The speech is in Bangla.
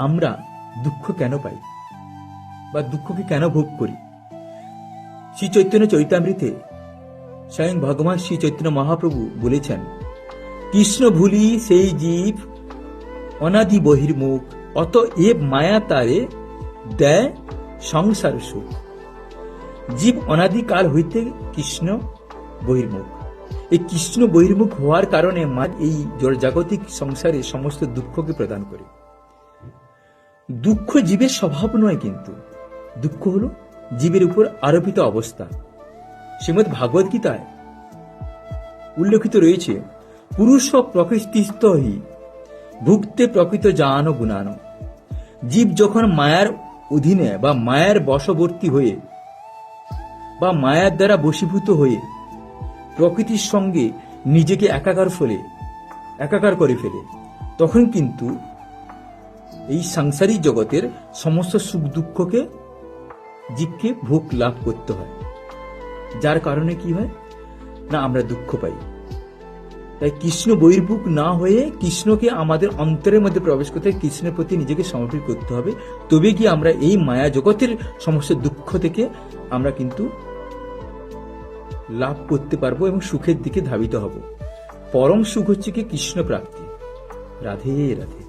আমরা দুঃখ কেন পাই বা দুঃখকে কেন ভোগ করি? শ্রী চৈতন্য চরিতামৃতে স্বয়ং ভগবান শ্রী চৈতন্য মহাপ্রভু বলেছেন, কৃষ্ণ ভুলি সেই জীব অনাদি বহির্মুখ, অতএব মায়া তারে দেয় সংসার সুখ। জীব অনাদিকাল হইতে কৃষ্ণ বহির্মুখ। এই কৃষ্ণ বহির্মুখ হওয়ার কারণে মা এই জাগতিক সংসারে সমস্ত দুঃখকে প্রদান করে। দুঃখ জীবের স্বভাব নয়, কিন্তু দুঃখ হল জীবের উপর আরোপিত অবস্থা। শ্রীমদ্ ভাগবত গীতায় উল্লেখিত রয়েছে, পুরুষ প্রকৃতিস্থ হি ভুক্তে প্রকৃত জান গুণান। জীব যখন মায়ার অধীনে বা মায়ার বশবর্তী হয়ে বা মায়ার দ্বারা বশীভূত হয়ে প্রকৃতির সঙ্গে নিজেকে একাকার করে ফেলে, তখন কিন্তু এই সাংসারিক জগতের সমস্ত সুখ দুঃখকে জীবকে ভোগ লাভ করতে হয়। যার কারণে কি হয় না, আমরা দুঃখ পাই। তাই কৃষ্ণ বহির্মুখ না হয়ে কৃষ্ণকে আমাদের অন্তরের মধ্যে প্রবেশ করতে, কৃষ্ণের প্রতি নিজেকে সমর্পিত করতে হবে। তবে কি আমরা এই মায়া জগতের সমস্ত দুঃখ থেকে আমরা কিন্তু লাভ করতে পারবো এবং সুখের দিকে ধাবিত হব। পরম সুখ হচ্ছে কি কৃষ্ণ প্রাপ্তি। রাধে রাধে।